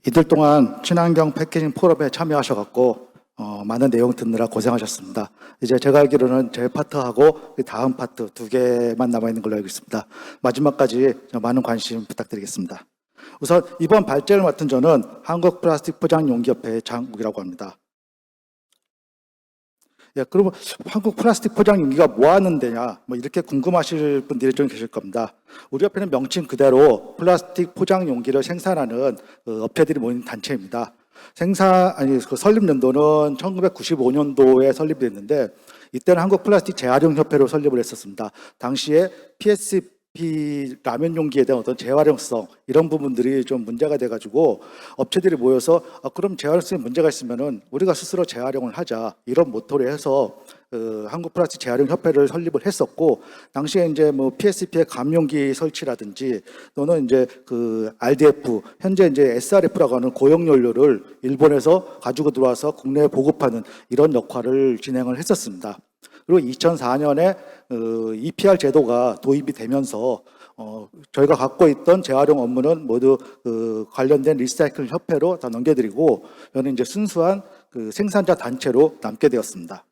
이틀 동안 친환경 패키징 포럼에 참여하셔갖고 많은 내용 듣느라 고생하셨습니다. 이제 제가 알기로는 제 파트하고 그 다음 파트 두 개만 남아있는 걸로 알고 있습니다. 마지막까지 많은 관심 부탁드리겠습니다. 우선 이번 발제를 맡은 저는 한국플라스틱포장용기협회의 장국이라고 합니다. 그러면 한국 플라스틱 포장 용기가 뭐 하는 데냐, 이렇게 궁금하실 분들이 좀 계실 겁니다. 우리 협회는 명칭 그대로 플라스틱 포장 용기를 생산하는 업체들이 모인 단체입니다. 그 설립 연도는 1995년도에 설립이 됐는데, 이때는 한국 플라스틱 재활용 협회로 설립을 했었습니다. 당시에 PSP 라면 용기에 대한 어떤 재활용성 이런 부분들이 좀 문제가 돼가지고 업체들이 모여서 그럼 재활용성에 문제가 있으면은 우리가 스스로 재활용을 하자 이런 모토로 해서 한국 플라스틱 재활용 협회를 설립을 했었고, 당시에 이제 뭐 PSP의 감용기 설치라든지 또는 이제 그 RDF 현재 이제 SRF라고 하는 고용 연료를 일본에서 가지고 들어와서 국내에 보급하는 이런 역할을 진행을 했었습니다. 그리고 2004년에 EPR 제도가 도입이 되면서 저희가 갖고 있던 재활용 업무는 모두 관련된 리사이클 협회로 다 넘겨드리고, 저는 이제 순수한 그 생산자 단체로 남게 되었습니다.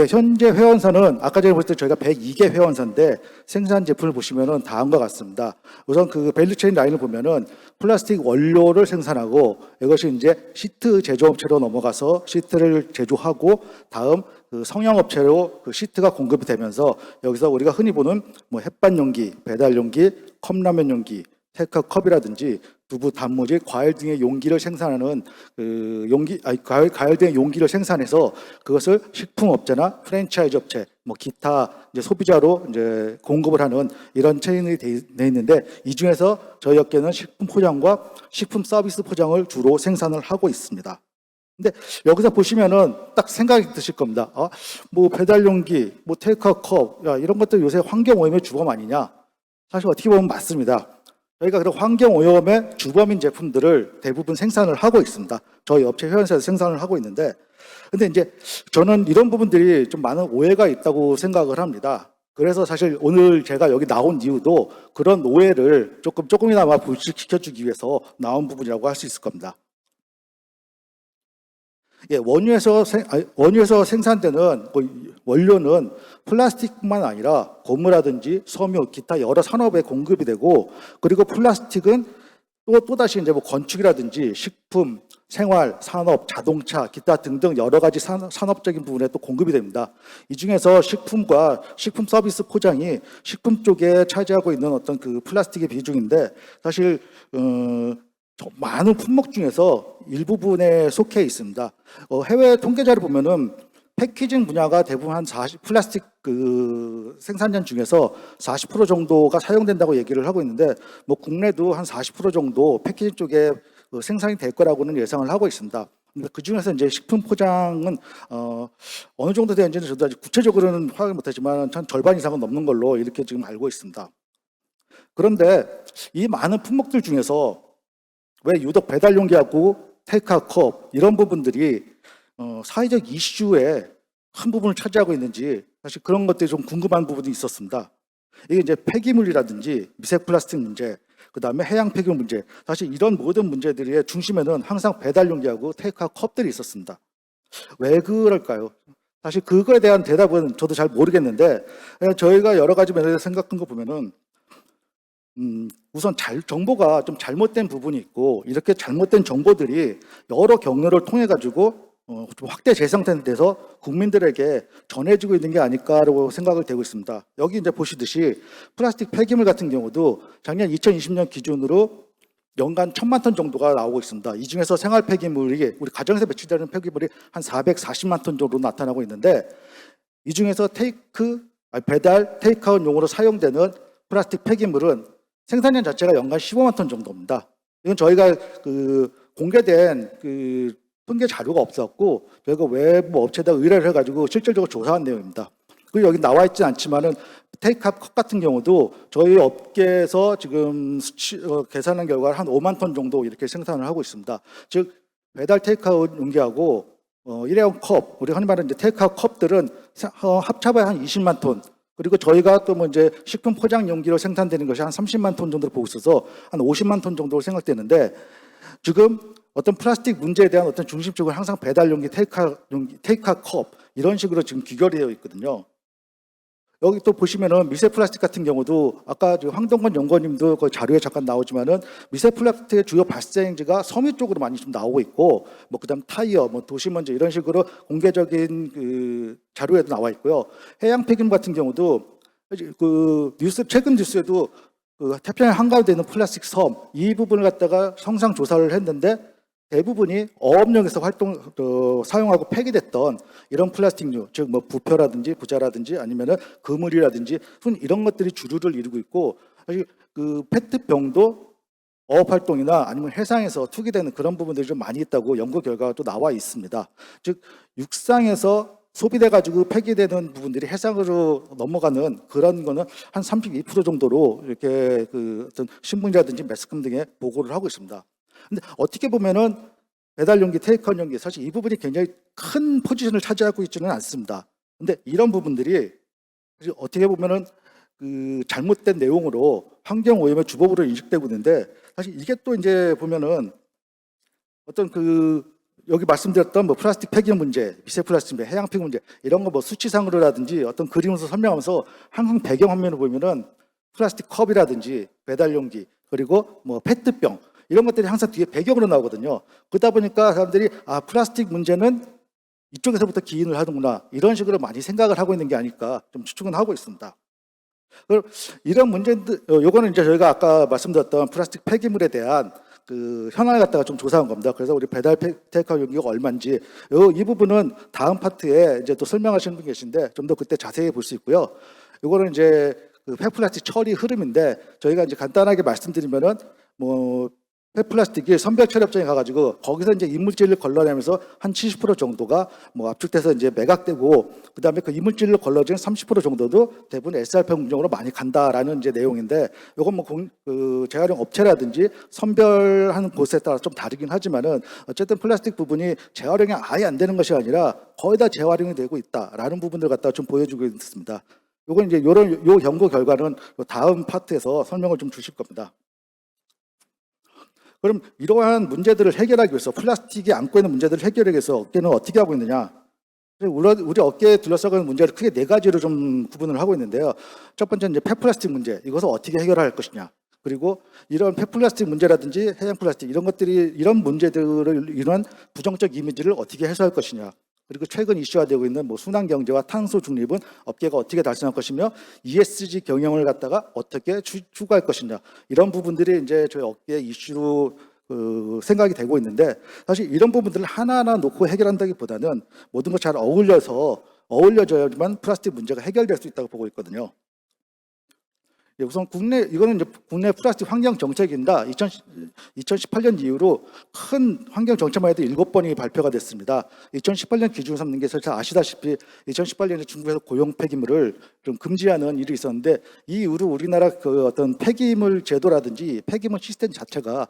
현재 회원사는 아까 전에 보실 때 저희가 102개 회원사인데, 생산 제품을 보시면은 다음과 같습니다. 우선 그 밸류체인 라인을 보면은 플라스틱 원료를 생산하고, 이것이 이제 시트 제조업체로 넘어가서 시트를 제조하고, 다음 그 성형업체로 그 시트가 공급이 되면서, 여기서 우리가 흔히 보는 뭐 햇반 용기, 배달 용기, 컵라면 용기, 테이크컵이라든지 두부, 단무지, 과일 등의 용기를 생산하는 과일 등의 용기를 생산해서 그것을 식품업체나 프랜차이즈 업체, 뭐 기타 이제 소비자로 이제 공급을 하는 이런 체인이 돼 있는데, 이 중에서 저희 업계는 식품 포장과 식품 서비스 포장을 주로 생산을 하고 있습니다. 근데 여기서 보시면은 딱 생각이 드실 겁니다. 뭐 배달 용기, 뭐 테이크아웃 컵, 이런 것들 요새 환경 오염의 주범 아니냐? 사실 어떻게 보면 맞습니다. 저희가 그런 환경 오염의 주범인 제품들을 대부분 생산을 하고 있습니다. 저희 업체 회원사에서 생산을 하고 있는데, 근데 이제 저는 이런 부분들이 좀 많은 오해가 있다고 생각을 합니다. 그래서 사실 오늘 제가 여기 나온 이유도 그런 오해를 조금이나마 불식시켜주기 위해서 나온 부분이라고 할 수 있을 겁니다. 원유에서 생산되는 원료는 플라스틱뿐만 아니라 고무라든지 섬유, 기타 여러 산업에 공급이 되고, 그리고 플라스틱은 또다시 이제 뭐 건축이라든지 식품, 생활, 산업, 자동차, 기타 등등 여러 가지 산업적인 부분에 또 공급이 됩니다. 이 중에서 식품과 식품 서비스 포장이 식품 쪽에 차지하고 있는 어떤 그 플라스틱의 비중인데, 사실 많은 품목 중에서 일부분에 속해 있습니다. 해외 통계자를 보면은 패키징 분야가 대부분 한 플라스틱 그 생산량 중에서 40% 정도가 사용된다고 얘기를 하고 있는데, 뭐 국내도 한 40% 정도 패키징 쪽에 생산이 될 거라고는 예상을 하고 있습니다. 그 중에서 이제 식품 포장은 어느 정도 되는지는 저도 아직 구체적으로는 확인 못하지만 한 절반 이상은 넘는 걸로 이렇게 지금 알고 있습니다. 그런데 이 많은 품목들 중에서 왜 유독 배달 용기하고 테이크아웃 컵 이런 부분들이 사회적 이슈의 큰 부분을 차지하고 있는지, 사실 그런 것들이 좀 궁금한 부분이 있었습니다. 이게 이제 폐기물이라든지 미세 플라스틱 문제, 그 다음에 해양 폐기물 문제, 사실 이런 모든 문제들의 중심에는 항상 배달 용기하고 테이크아웃 컵들이 있었습니다. 왜 그럴까요? 사실 그거에 대한 대답은 저도 잘 모르겠는데, 저희가 여러 가지 면에서 생각한 거 보면은 우선 정보가 좀 잘못된 부분이 있고, 이렇게 잘못된 정보들이 여러 경로를 통해 가지고 좀 확대 재생돼서 국민들에게 전해지고 있는 게 아닐까라고 생각을 되고 있습니다. 여기 이제 보시듯이 플라스틱 폐기물 같은 경우도 작년 2020년 기준으로 연간 1,000만 톤 정도가 나오고 있습니다. 이 중에서 생활 폐기물이, 우리 가정에서 배출되는 폐기물이 한 440만 톤 정도 나타나고 있는데, 이 중에서 배달, 테이크아웃용으로 사용되는 플라스틱 폐기물은 생산량 자체가 연간 15만 톤 정도입니다. 이건 저희가 공개된 통계 자료가 없었고, 저희가 외부 업체에다 의뢰를 해가지고 실질적으로 조사한 내용입니다. 그리고 여기 나와 있지 않지만은 테이크아웃 컵 같은 경우도 저희 업계에서 지금 계산한 결과 한 5만 톤 정도 이렇게 생산을 하고 있습니다. 즉 배달 테이크아웃 용기하고 일회용 컵, 우리 흔히 말하는 이제 테이크아웃 컵들은 합쳐봐야 한 20만 톤, 그리고 저희가 또 뭐 이제 식품 포장 용기로 생산되는 것이 한 30만 톤 정도를 보고 있어서 한 50만 톤 정도로 생각되는데, 지금 어떤 플라스틱 문제에 대한 어떤 중심적으로 항상 배달 용기, 테이크아 컵 이런 식으로 지금 귀결되어 있거든요. 여기 또 보시면은 미세 플라스틱 같은 경우도 아까 황동건 연구원님도 그 자료에 잠깐 나오지만은 미세 플라스틱의 주요 발생지가 섬유 쪽으로 많이 좀 나오고 있고, 뭐 그다음 타이어, 뭐 도시먼지 이런 식으로 공개적인 그 자료에도 나와 있고요. 해양 폐기물 같은 경우도 그 최근 뉴스에도 그 태평양 한가운데 있는 플라스틱 섬 이 부분을 갖다가 성상 조사를 했는데, 대부분이 어업용에서 사용하고 폐기됐던 이런 플라스틱류, 즉 뭐 부표라든지 부자라든지 아니면은 그물이라든지 이런 것들이 주류를 이루고 있고, 사실 그 페트병도 어업 활동이나 아니면 해상에서 투기되는 그런 부분들이 좀 많이 있다고 연구 결과가 또 나와 있습니다. 즉 육상에서 소비돼 가지고 폐기되는 부분들이 해상으로 넘어가는 그런 거는 한 32% 정도로 이렇게 그 어떤 신문이라든지 매스컴 등에 보고를 하고 있습니다. 근데 어떻게 보면은 배달 용기, 테이크아웃 용기 사실 이 부분이 굉장히 큰 포지션을 차지하고 있지는 않습니다. 근데 이런 부분들이 사실 어떻게 보면은 그 잘못된 내용으로 환경 오염의 주범으로 인식되고 있는데, 사실 이게 또 이제 보면은 어떤 그 여기 말씀드렸던 뭐 플라스틱 폐기물 문제, 미세 플라스틱 문제, 해양 폐기물 문제 이런 거 뭐 수치상으로라든지 어떤 그림으로 설명하면서 항상 배경 화면을 보면은 플라스틱 컵이라든지 배달 용기 그리고 뭐 페트병 이런 것들이 항상 뒤에 배경으로 나오거든요. 그러다 보니까 사람들이 플라스틱 문제는 이쪽에서부터 기인을 하는구나 이런 식으로 많이 생각을 하고 있는 게 아닐까 좀 추측은 하고 있습니다. 그럼 이런 문제들, 요거는 이제 저희가 아까 말씀드렸던 플라스틱 폐기물에 대한 그 현황을 갖다가 좀 조사한 겁니다. 그래서 우리 배달 테이크아웃 용기가 얼마인지 이 부분은 다음 파트에 이제 또 설명하시는 분 계신데 좀 더 그때 자세히 볼 수 있고요. 요거는 이제 그 폐플라스틱 처리 흐름인데, 저희가 이제 간단하게 말씀드리면은 뭐 폐플라스틱이 선별처리업장에 가가지고 거기서 이제 이물질을 걸러내면서 한 70% 정도가 뭐 압축돼서 이제 매각되고, 그 다음에 그 이물질을 걸러진 30% 정도도 대부분 SRP 공정으로 많이 간다라는 이제 내용인데, 이건 뭐 그 재활용 업체라든지 선별하는 곳에 따라 좀 다르긴 하지만은 어쨌든 플라스틱 부분이 재활용이 아예 안 되는 것이 아니라 거의 다 재활용이 되고 있다라는 부분들 갖다가 좀 보여주고 있습니다. 요건 이제 요 연구 결과는 다음 파트에서 설명을 좀 주실 겁니다. 그럼 이러한 문제들을 해결하기 위해서, 플라스틱이 안고 있는 문제들을 해결하기 위해서 업계는 어떻게 하고 있느냐? 우리 업계에 둘러싸고 있는 문제를 크게 네 가지로 좀 구분을 하고 있는데요. 첫 번째는 이제 폐플라스틱 문제, 이것을 어떻게 해결할 것이냐. 그리고 이런 폐플라스틱 문제라든지 해양 플라스틱 이런 문제들을 이런 부정적 이미지를 어떻게 해소할 것이냐. 그리고 최근 이슈화되고 있는 뭐 순환 경제와 탄소 중립은 업계가 어떻게 달성할 것이며, ESG 경영을 갖다가 어떻게 추구할 것이냐, 이런 부분들이 이제 저희 업계의 이슈로 생각이 되고 있는데, 사실 이런 부분들을 하나하나 놓고 해결한다기보다는 모든 것 잘 어울려져야지만 플라스틱 문제가 해결될 수 있다고 보고 있거든요. 우선 이거는 이제 국내 플라스틱 환경 정책입니다. 2018년 이후로 큰 환경 정책만 해도 7번이 발표가 됐습니다. 2018년 기준으로 삼는 게 잘 아시다시피 2018년에 중국에서 고용 폐기물을 좀 금지하는 일이 있었는데, 이 이후로 우리나라 그 어떤 폐기물 제도라든지 폐기물 시스템 자체가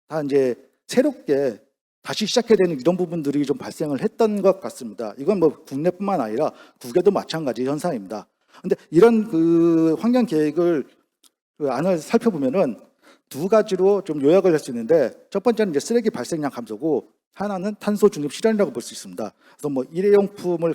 다 이제 새롭게 다시 시작해야 되는 이런 부분들이 좀 발생을 했던 것 같습니다. 이건 뭐 국내뿐만 아니라 국외도 마찬가지 현상입니다. 근데 이런 그 환경 계획을 그 안을 살펴보면은 두 가지로 좀 요약을 할 수 있는데, 첫 번째는 이제 쓰레기 발생량 감소고, 하나는 탄소 중립 실현이라고 볼 수 있습니다. 그래서 뭐 일회용품을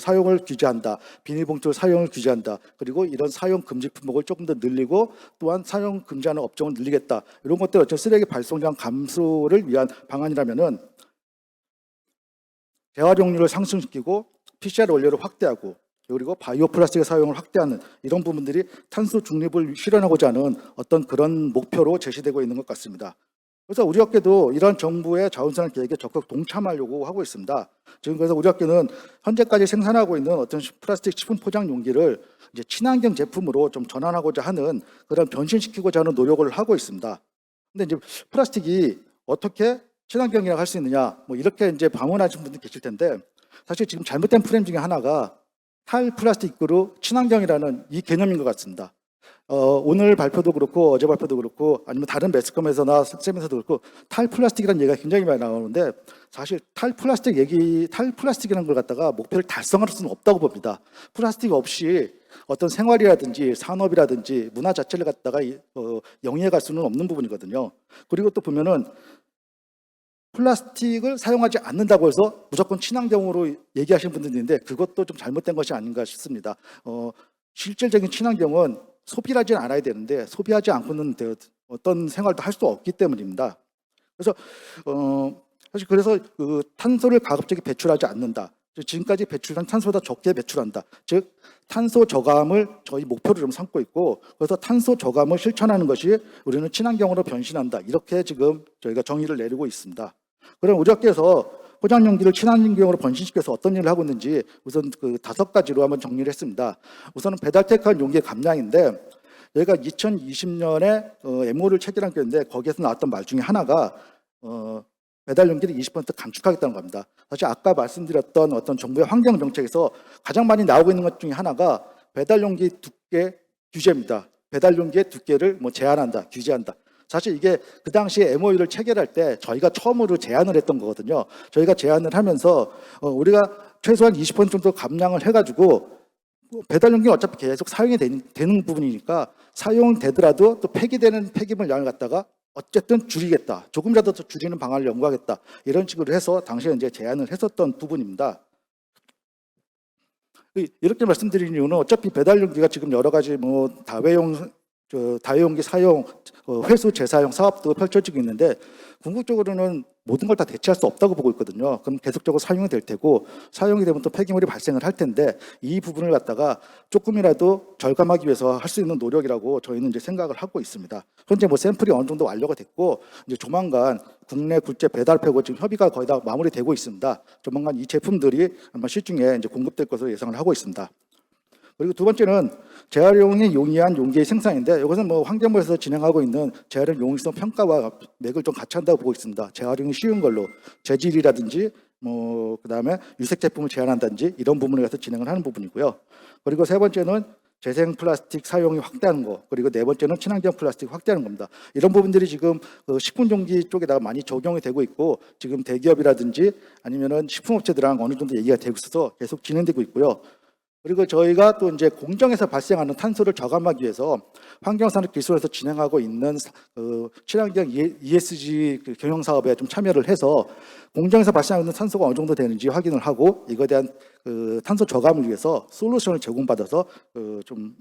사용을 규제한다, 비닐봉투 사용을 규제한다, 그리고 이런 사용 금지 품목을 조금 더 늘리고, 또한 사용 금지하는 업종을 늘리겠다, 이런 것들 어떤 쓰레기 발생량 감소를 위한 방안이라면은 재활용률을 상승시키고 PCR 원료를 확대하고, 그리고 바이오 플라스틱의 사용을 확대하는 이런 부분들이 탄소 중립을 실현하고자 하는 어떤 그런 목표로 제시되고 있는 것 같습니다. 그래서 우리 업계도 이런 정부의 자원순환 계획에 적극 동참하려고 하고 있습니다. 지금 그래서 우리 업계는 현재까지 생산하고 있는 어떤 플라스틱 식품 포장 용기를 이제 친환경 제품으로 좀 전환하고자 하는, 그런 변신시키고자 하는 노력을 하고 있습니다. 근데 이제 플라스틱이 어떻게 친환경이라고 할 수 있느냐, 뭐 이렇게 이제 반문하신 분들 계실 텐데, 사실 지금 잘못된 프레임 중에 하나가 탈플라스틱으로 친환경이라는 이 개념인 것 같습니다. 오늘 발표도 그렇고 어제 발표도 그렇고 아니면 다른 매스컴에서나 쌤에서도 그렇고 탈플라스틱이라는 얘기가 굉장히 많이 나오는데 사실 탈플라스틱이라는 걸 갖다가 목표를 달성할 수는 없다고 봅니다. 플라스틱 없이 어떤 생활이라든지 산업이라든지 문화 자체를 갖다가 영위해 갈 수는 없는 부분이거든요. 그리고 또 보면은 플라스틱을 사용하지 않는다고 해서 무조건 친환경으로 얘기하시는 분들이 있는데 그것도 좀 잘못된 것이 아닌가 싶습니다. 실질적인 친환경은 소비를 하지 않아야 되는데 소비하지 않고는 어떤 생활도 할 수 없기 때문입니다. 그래서 사실 그래서 그 탄소를 가급적이 배출하지 않는다. 지금까지 배출한 탄소보다 적게 배출한다. 즉 탄소 저감을 저희 목표로 좀 삼고 있고 그래서 탄소 저감을 실천하는 것이 우리는 친환경으로 변신한다. 이렇게 지금 저희가 정의를 내리고 있습니다. 그럼 우리 학교에서 포장 용기를 친환경으로 변신시켜서 어떤 일을 하고 있는지 우선 그 5가지로 한번 정리를 했습니다. 우선은 배달테이크한 용기의 감량인데 저희가 2020년에 MO를 체결한 게 있는데 거기에서 나왔던 말 중에 하나가 배달 용기를 20% 감축하겠다는 겁니다. 사실 아까 말씀드렸던 어떤 정부의 환경 정책에서 가장 많이 나오고 있는 것 중에 하나가 배달 용기 두께 규제입니다. 배달 용기의 두께를 제한한다, 규제한다. 사실 이게 그 당시에 MOU를 체결할 때 저희가 처음으로 제안을 했던 거거든요. 저희가 제안을 하면서 우리가 최소한 20% 정도 감량을 해가지고 배달 용기는 어차피 계속 사용이 되는 부분이니까 사용되더라도 또 폐기되는 폐기물 양을 갖다가 어쨌든 줄이겠다. 조금이라도 더 줄이는 방안을 연구하겠다. 이런 식으로 해서 당시에 이제 제안을 했었던 부분입니다. 이렇게 말씀드리는 이유는 어차피 배달 용기가 지금 여러 가지 다회용기 사용, 회수 재사용 사업도 펼쳐지고 있는데 궁극적으로는 모든 걸 다 대체할 수 없다고 보고 있거든요. 그럼 계속적으로 사용이 될 테고 사용이 되면 또 폐기물이 발생을 할 텐데 이 부분을 갖다가 조금이라도 절감하기 위해서 할 수 있는 노력이라고 저희는 이제 생각을 하고 있습니다. 현재 샘플이 어느 정도 완료가 됐고 이제 조만간 국내 굴재 배달표고 지금 협의가 거의 다 마무리되고 있습니다. 조만간 이 제품들이 아마 시중에 이제 공급될 것으로 예상을 하고 있습니다. 그리고 두 번째는 재활용이 용이한 용기의 생산인데 이것은 환경부에서 진행하고 있는 재활용 용이성 평가와 맥을 좀 같이 한다고 보고 있습니다. 재활용이 쉬운 걸로 재질이라든지 그다음에 유색 제품을 제한한다든지 이런 부분에 가서 진행을 하는 부분이고요. 그리고 세 번째는 재생 플라스틱 사용이 확대하는 거, 그리고 네 번째는 친환경 플라스틱 확대하는 겁니다. 이런 부분들이 지금 식품용기 쪽에다가 많이 적용이 되고 있고 지금 대기업이라든지 아니면은 식품업체들랑 어느 정도 얘기가 되고 있어서 계속 진행되고 있고요. 그리고 저희가 또 이제 공정에서 발생하는 탄소를 저감하기 위해서 환경산업기술에서 진행하고 있는 친환경 ESG 경영 사업에 좀 참여를 해서 공정에서 발생하는 탄소가 어느 정도 되는지 확인을 하고 이거에 대한 탄소 저감을 위해서 솔루션을 제공받아서 좀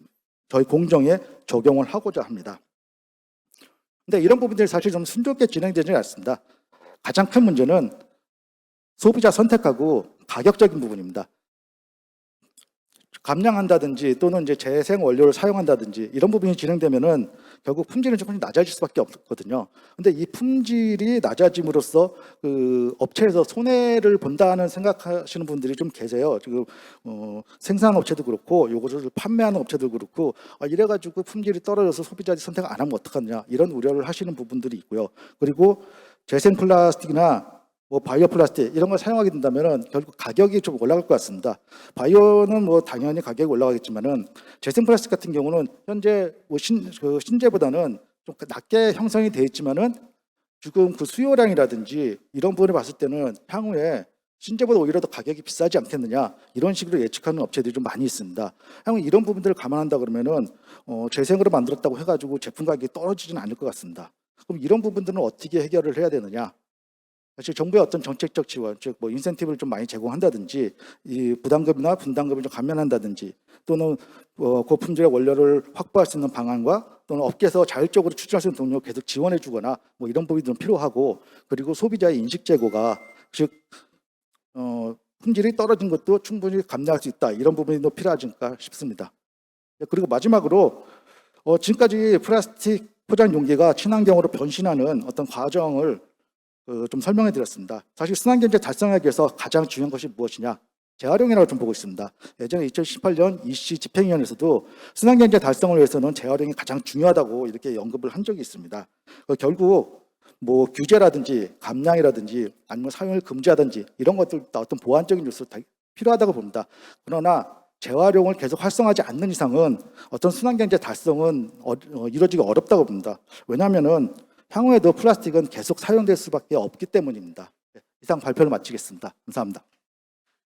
저희 공정에 적용을 하고자 합니다. 근데 이런 부분들이 사실 좀 순조롭게 진행되지 않습니다. 가장 큰 문제는 소비자 선택하고 가격적인 부분입니다. 감량한다든지 또는 이제 재생 원료를 사용한다든지 이런 부분이 진행되면은 결국 품질은 조금 낮아질 수밖에 없거든요. 근데 이 품질이 낮아짐으로써 그 업체에서 손해를 본다는 생각하시는 분들이 좀 계세요. 지금 생산 업체도 그렇고 요것을 판매하는 업체도 그렇고 이래가지고 품질이 떨어져서 소비자들이 선택을 안 하면 어떡하냐 이런 우려를 하시는 부분들이 있고요. 그리고 재생 플라스틱이나 바이오 플라스틱 이런 걸 사용하게 된다면 결국 가격이 좀 올라갈 것 같습니다. 바이오는 당연히 가격이 올라가겠지만은 재생 플라스틱 같은 경우는 현재 신재보다는 좀 낮게 형성이 되어 있지만은 지금 그 수요량이라든지 이런 부분을 봤을 때는 향후에 신재보다 오히려 더 가격이 비싸지 않겠느냐 이런 식으로 예측하는 업체들이 좀 많이 있습니다. 향후 이런 부분들을 감안한다 그러면은 재생으로 만들었다고 해가지고 제품 가격이 떨어지지는 않을 것 같습니다. 그럼 이런 부분들은 어떻게 해결을 해야 되느냐? 사실 정부의 어떤 정책적 지원, 즉 인센티브를 좀 많이 제공한다든지, 이 부담금이나 분담금을 좀 감면한다든지, 또는 고품질의 원료를 확보할 수 있는 방안과 또는 업계에서 자율적으로 추진할 수 있는 동력을 계속 지원해주거나 이런 부분이 좀 필요하고, 그리고 소비자의 인식 제고가 즉 품질이 떨어진 것도 충분히 감내할 수 있다 이런 부분이 더 필요하지 않을까 싶습니다. 그리고 마지막으로 지금까지 플라스틱 포장 용기가 친환경으로 변신하는 어떤 과정을 좀 설명해 드렸습니다. 사실 순환경제 달성하기 위해서 가장 중요한 것이 무엇이냐? 재활용이라고 좀 보고 있습니다. 예전에 2018년 EC 집행위원회에서도 순환경제 달성을 위해서는 재활용이 가장 중요하다고 이렇게 언급을 한 적이 있습니다. 결국 규제라든지 감량이라든지 아니면 사용을 금지하든지 이런 것들 어떤 보완적인 요소 다 필요하다고 봅니다. 그러나 재활용을 계속 활성화하지 않는 이상은 어떤 순환경제 달성은 이루어지기 어렵다고 봅니다. 왜냐하면은 향후에도 플라스틱은 계속 사용될 수밖에 없기 때문입니다. 이상 발표를 마치겠습니다. 감사합니다.